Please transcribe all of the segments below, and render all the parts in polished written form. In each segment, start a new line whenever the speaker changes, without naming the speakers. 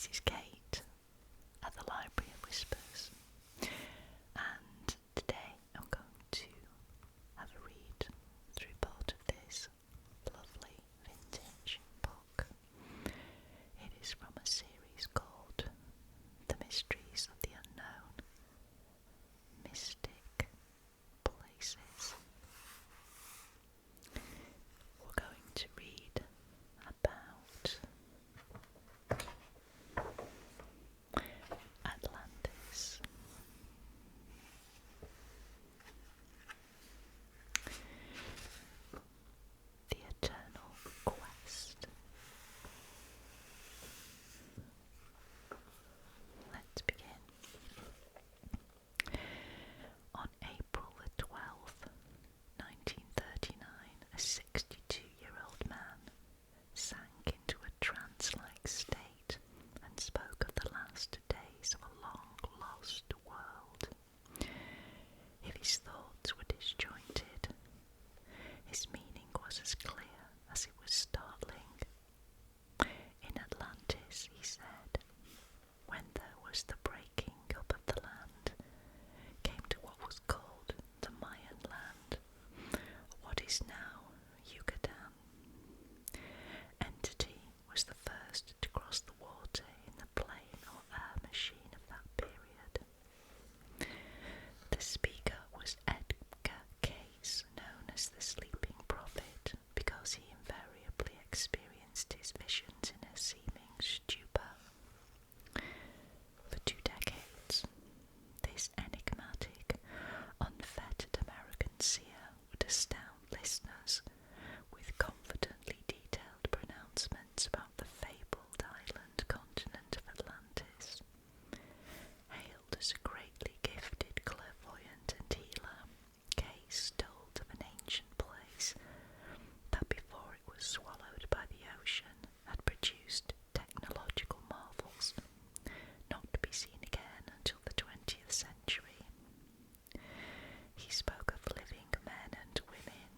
This is Kate at the Library of Whispers, and today I'm going to have a read through part of this lovely vintage book. It is from a series called The Mysteries of the Unknown, Mystic Places. We're going to read about Atlantis. The Eternal Quest. Let's begin. On April the 12th, 1939, a 62-year-old man sank into a trance-like state and spoke of the last days of a long-lost world. If his thoughts were disjointed, his meaning was as clear as it was startling. In Atlantis, he said, when there was the breaking up of the land, came to what was called the Mayan land, what is now Yucatan. Entity was the first to cross the water in the plane or air machine of that period. The speaker was Edgar Cayce, known as the Sleeping Prophet, because he invariably experienced his visions in a seeming stupor. For 2 decades, this enigmatic, unfettered American seer would astound listeners with confidently detailed pronouncements about the fabled island continent of Atlantis. Hailed as a greatly gifted clairvoyant and healer, Cayce told of an ancient place that before it was swallowed by the ocean had produced technological marvels not to be seen again until the 20th century. He spoke of living men and women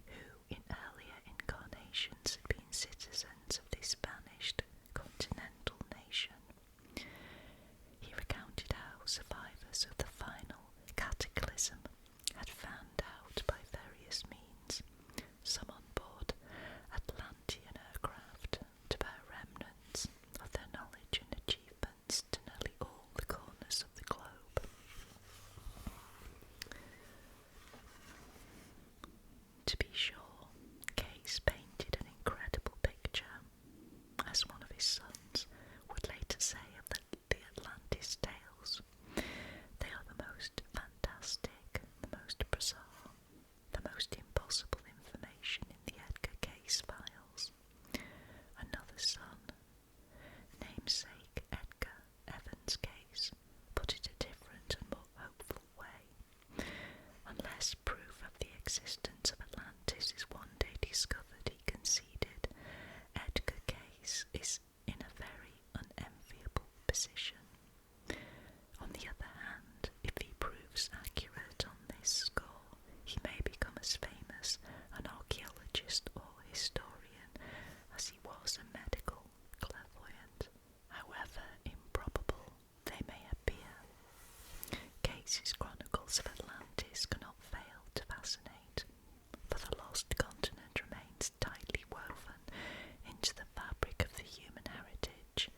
who in earlier incarnations had been citizens of this vanished continental nation. He recounted how survivors of the final cataclysm had found out by various means, some on board Atlantean aircraft, to bear remnants of their knowledge and achievements to nearly all the corners of the globe. To be sure, Cayce painted an incredible picture, as one of his sons would later say of the Atlantis tales. They are the most fantastic, the most bizarre, the most impossible information in the Edgar Cayce files. Another son, namesake Edgar Evans Cayce, put it a different and more hopeful way. Unless proof of the existence of Atlantis is one day discovered, he conceded, Edgar Cayce is in a very unenviable position. On the other hand, if he proves accurate on this score, he may become as famous an archaeologist or historian as he was a medical clairvoyant, however improbable they may appear. Cayce's chronicles of Atlantis cannot fail to fascinate, for the lost continent remains tightly woven into the fabric of the human heritage,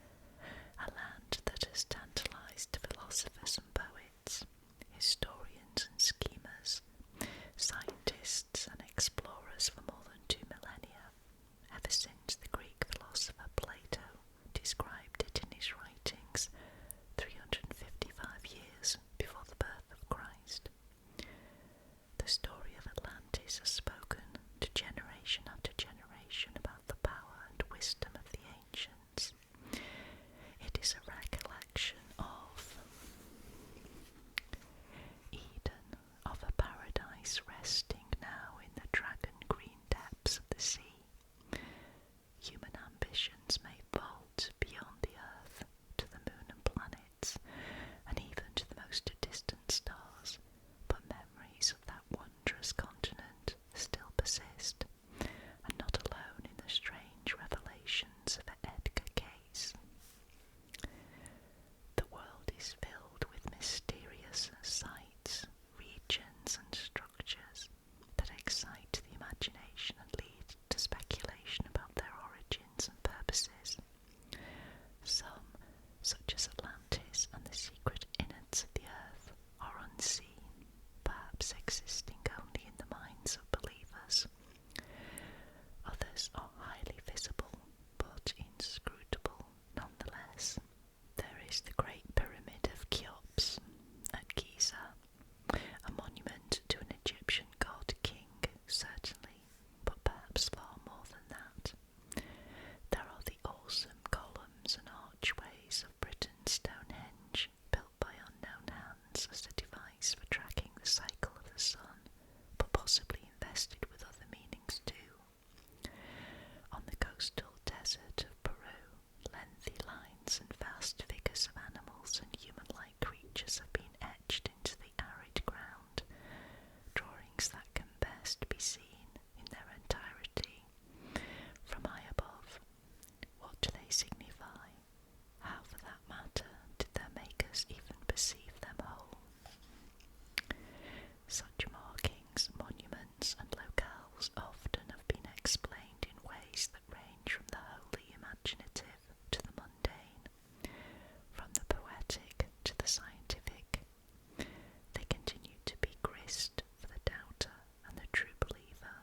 a land that has tantalized philosophers and poets, historians and schemers, scientists and explorers for more than 2 millennia, ever since the Greek philosopher Plato described it in his writings 355 years before the birth of Christ. The story of Atlantis has spoken to generation after generation about the power and wisdom of the ancients. It is a recollection of countless are highly visible, but inscrutable nonetheless. There is the Great Pyramid of Cheops at Giza, a monument to an Egyptian god-king, certainly, but perhaps far more than that. There are the awesome columns and archways of Britain's Stonehenge, built by unknown hands as a device for tracking the cycle of the sun, but possibly invested with other meanings too. On the coastal desert of Peru, lengthy lines and vast figures of animals and human-like creatures have been etched into the arid ground, drawings that can best be seen in their entirety from high above. What do they signify? How, for that matter, did their makers even perceive them whole? Such markings, monuments, and locales often have been explained in ways that range from the wholly imaginative to the mundane, from the poetic to the scientific. They continue to be grist for the doubter and the true believer,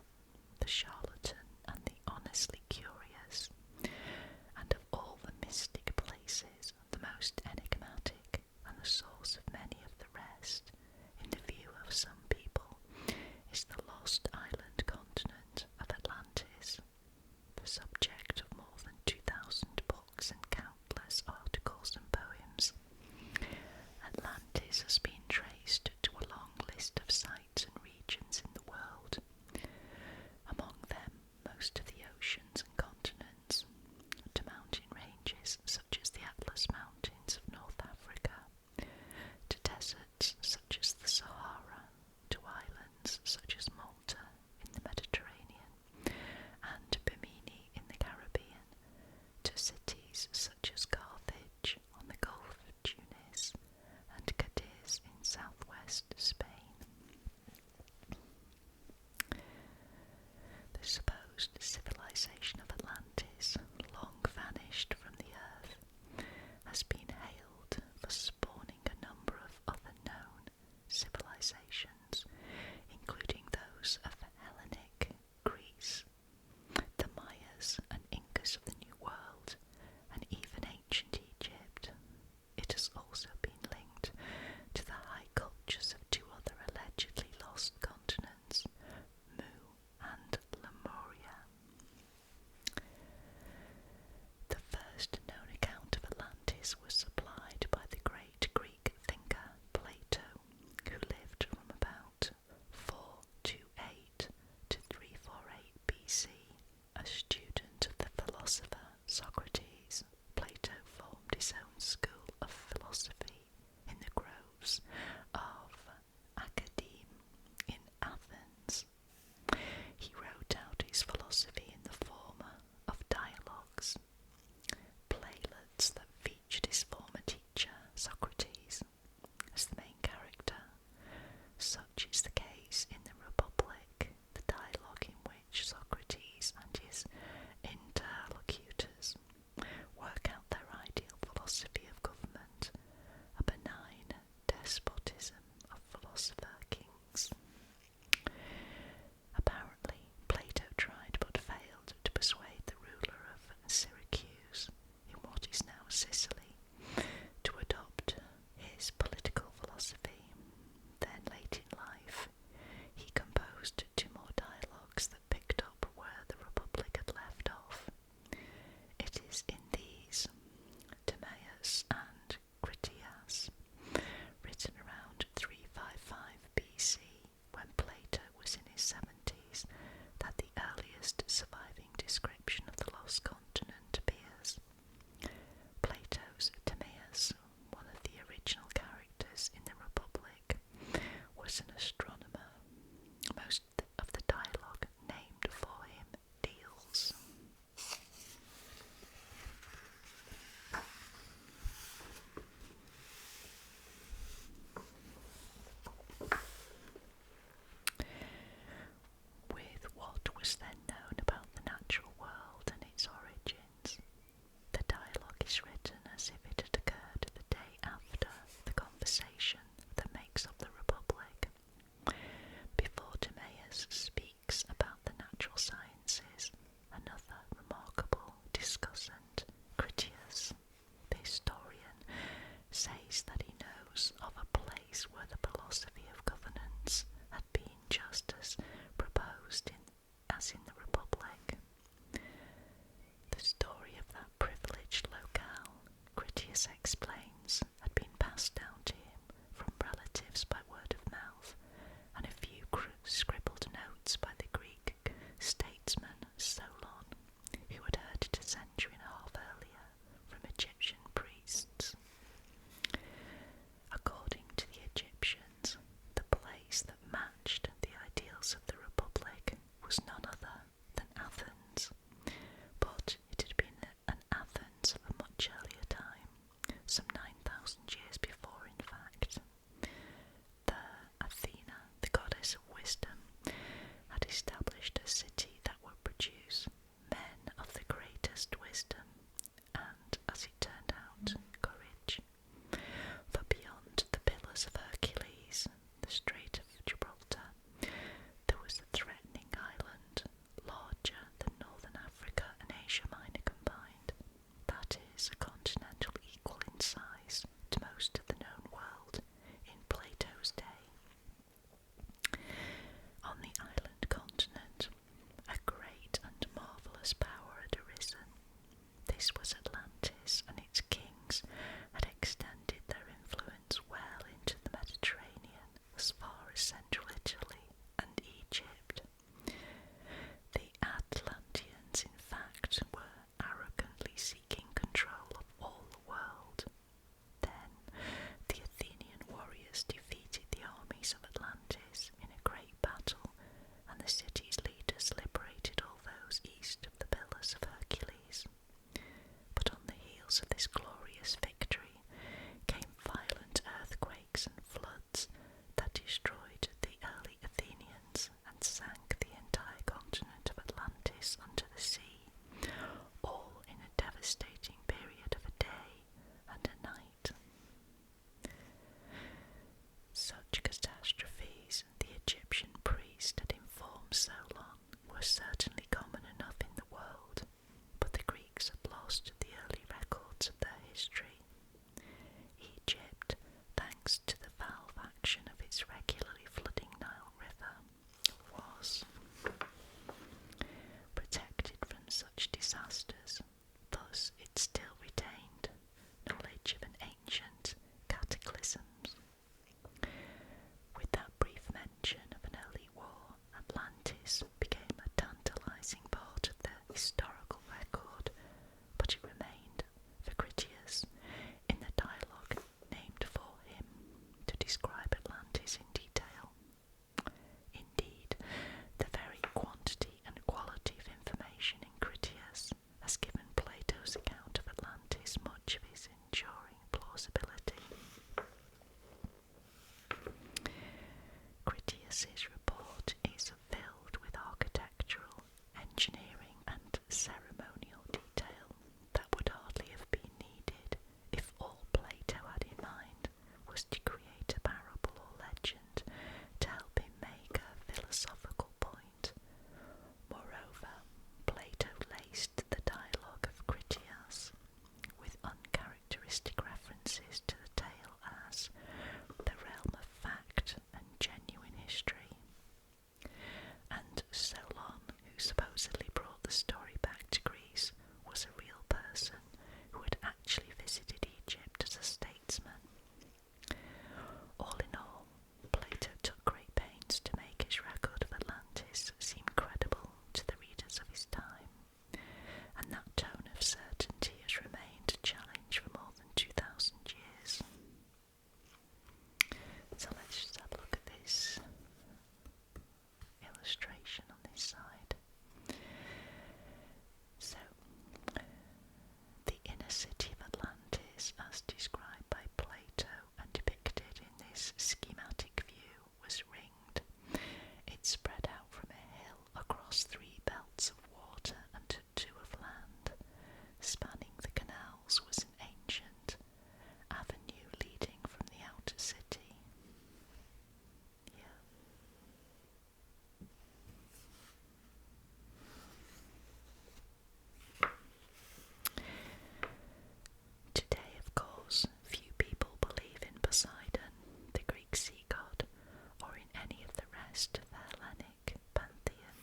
the charlatan and the honestly curious, and of all the mystic places, the most enigmatic and the source of many of the rest, in the view of some people, is the lost island continent of Atlantis, the subject of more than 2,000 books and countless articles and poems. Atlantis has been traced to a long list of sites and regions in the world, among them most of the oceans and continents, to mountain ranges such as the Atlas Mountains of North Africa, to deserts such as the Sahara, to islands such as Malta in the Mediterranean, and Bimini in the Caribbean, to cities such as Carthage on the Gulf of Tunis, and Cadiz in southwest Spain. The supposed civilization of such disasters. Thus it still retained knowledge of an ancient cataclysms. With that brief mention of an early war, Atlantis became a tantalizing part of the historical record, but it remained for Critias in the dialogue named for him to describe Atlantis in detail. Indeed, the very quantity and quality of information in Critias has given Plato's account of Atlantis much of his enduring plausibility. Critias's report is filled with architectural, engineering and ceremonial detail that would hardly have been needed if all Plato had in mind was to create a parable or legend to help him make a philosophical point. Moreover, Plato laced the dialogue of Critias with uncharacteristic references to the tale as the realm of fact and genuine history. And Solon, who supposedly brought the story back to Greece, was a real person who had actually visited Egypt as a statesman. All in all, Plato took great pains to make his record of Atlantis seem credible to the readers of his time, and that tone of certainty has remained a challenge for more than 2,000 years. So let's just have a look at this illustration on this side. So, the inner city of Atlantis, as described by Plato and depicted in this schematic view, was ringed. It spread out from a hill across 3 belts of water and 2 of land. Spanning the canals was an ancient avenue leading from the outer city. Today, of course, few people believe in Poseidon, the Greek sea god, or in any of the rest of the Hellenic pantheon.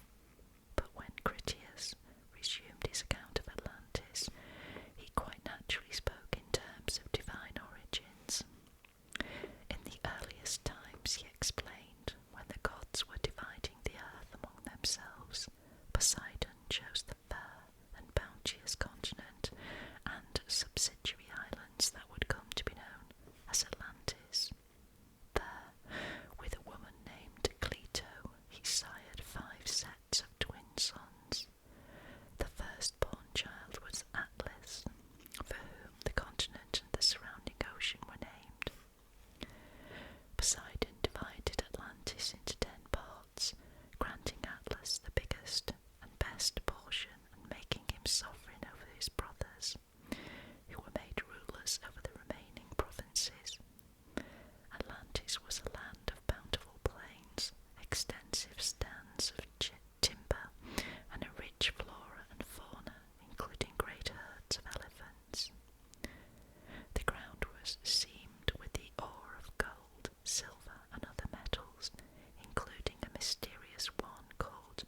But when Critias resumed his account of Atlantis, he quite naturally spoke in terms of divine origins. In the earliest times, he explained, when the gods were dividing the earth among themselves, Poseidon chose the fair and bounteous continent and subsidiary islands that would come to be known as Atlantis. There, with a woman named Cleito, he sired 5 sets of twin sons. The firstborn child was Atlas, for whom the continent and the surrounding ocean were named. Poseidon divided Atlantis into 10 parts, granting Atlas the biggest and best portion and making him sovereign over his brothers, who were made rulers over the remaining provinces. Atlantis was a land of bountiful plains, extensive stands of timber, and a rich flora and fauna, including great herds of elephants. The ground was seamed with the ore of gold, silver, and other metals, including a mysterious one called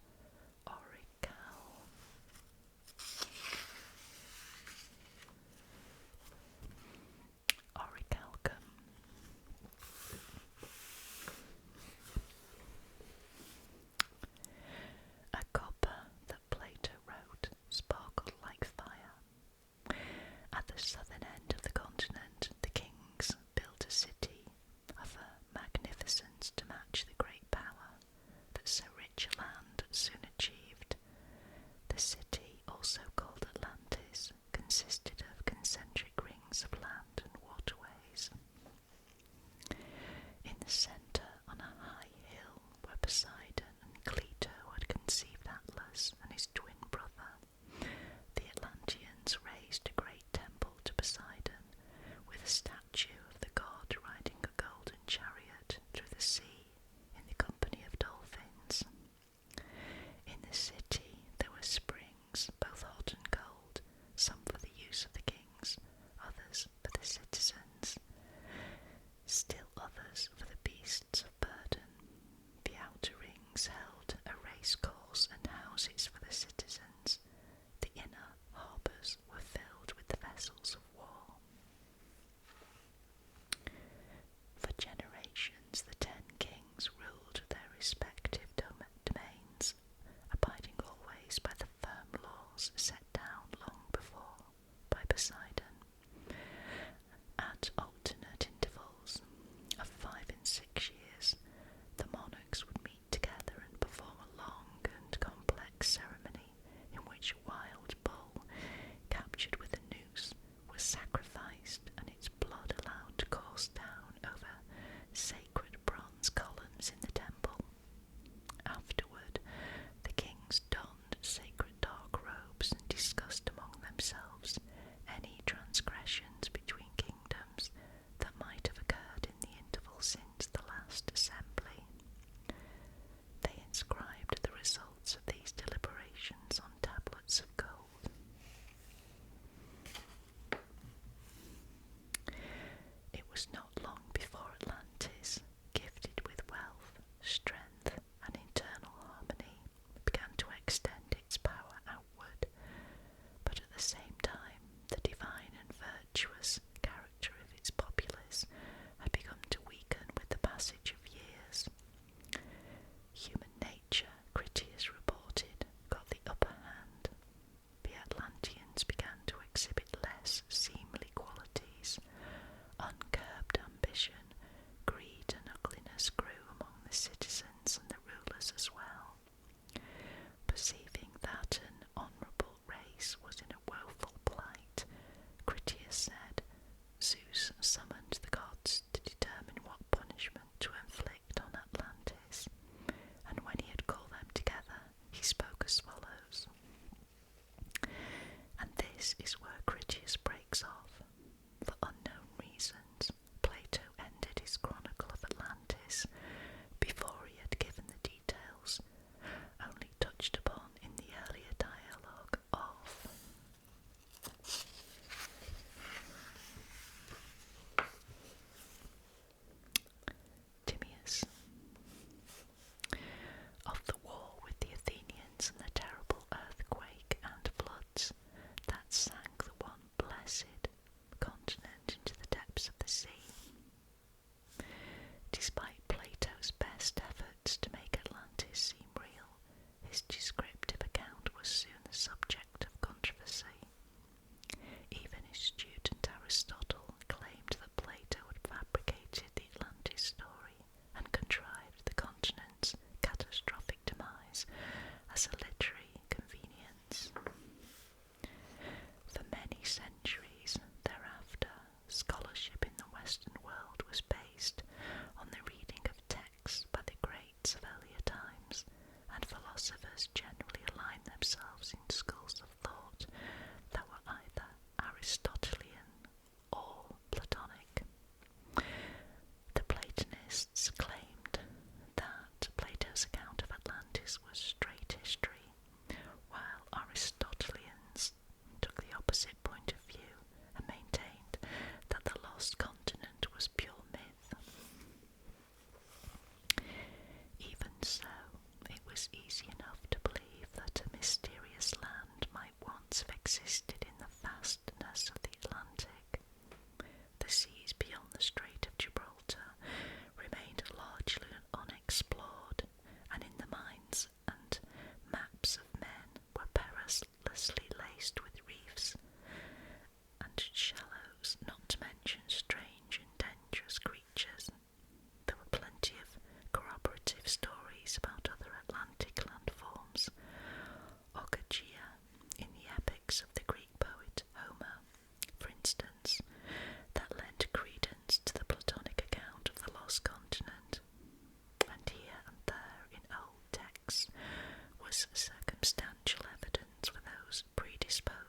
orichalcum. A copper that Plato wrote sparkled like fire. At the southern end of the continent, the kings built a city of a magnificence to match the great power that so rich a land soon achieved. The city, also called Atlantis, consisted of concentric rings of land and waterways. In the centre, on a high hill where Poseidon and Cleito had conceived Atlas and his twin brother, the Atlanteans raised a great temple to Poseidon, with a statue of the god riding a golden chariot through the sea in the company of dolphins. In the city there were springs, both hot and cold, some for the use was set down long before by Poseidon. At alternate intervals of 5 and 6 years, the monarchs would meet together and perform a long and complex ceremony in which a wild bull, captured with a noose, was sacrificed and its blood allowed to course down over sacred bronze columns in the temple. Afterward, the kings donned sacred dark robes and discussed among themselves any transgressions between kingdoms that might have occurred in the interval since the last assembly. They inscribed the results of these deliberations on tablets of gold. It was not long before Atlantis, gifted with wealth, strength, and internal harmony, began to extend its power outward, but at the same time the divine and virtuous character of its populace had begun to weaken with the passage of years. Human nature, Critias reported, got the upper hand. The Atlanteans began to exhibit less seemly qualities. Uncurbed ambition, greed and ugliness grew among the citizens and the rulers as well. Perceiving that an honourable race was in a woeful plight, Critias said, Zeus summoned the gods to determine what punishment to inflict on Atlantis, and when he had called them together, he spoke as follows. And this is where Critias breaks off. For unknown reasons, Plato ended his chronicle of Atlantis before he had given the details, only touched upon in the earlier dialogue of Timaeus, of the war with the Athenians and the terrible earthquake and floods that sank the one blessed continent into the depths of the sea. Despite Plato's best efforts to make Atlantis seem real, his descriptive account was soon the subject of controversy. Even his student Aristotle claimed that Plato had fabricated the Atlantis story and contrived the continent's catastrophic demise as a literary convenience. For many centuries thereafter, scholarship in the Western world was based on the reading of texts by the greats of earlier times, and philosophers generally aligned themselves in schools of thought that were either Aristotelian or Platonic. The Platonists claimed that Plato's account of Atlantis was straight history, while Aristotelians took the opposite point of view and maintained that the lost continent was pure myth. Even so, it was easy enough to believe that a mysterious land might once have existed in the vastness of the Atlantic. The seas beyond the Strait of Gibraltar remained largely unexplored, and in the minds and maps of men were perilously laced with reefs and shallows, not to mention strange and dangerous creatures. There were plenty of corroborative stories about other Atlantic landforms. Ogygia, in the epics of the Greek poet Homer, for instance, that lent credence to the Platonic account of the lost continent. And here and there in old texts was circumstantial evidence for those predisposed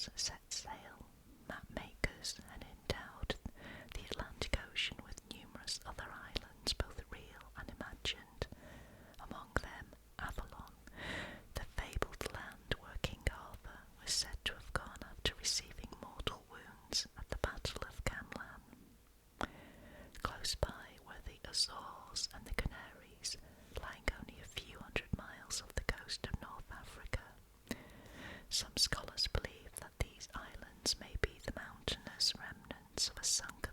mariners set sail, map makers, and endowed the Atlantic Ocean with numerous other islands, both real and imagined, among them Avalon, the fabled land where King Arthur was said to have gone after receiving mortal wounds at the Battle of Camlan. Close by were the Azores and the Canaries, lying only a few hundred miles off the coast of North Africa. Some scholars believe that these islands may be the mountainous remnants of a sunken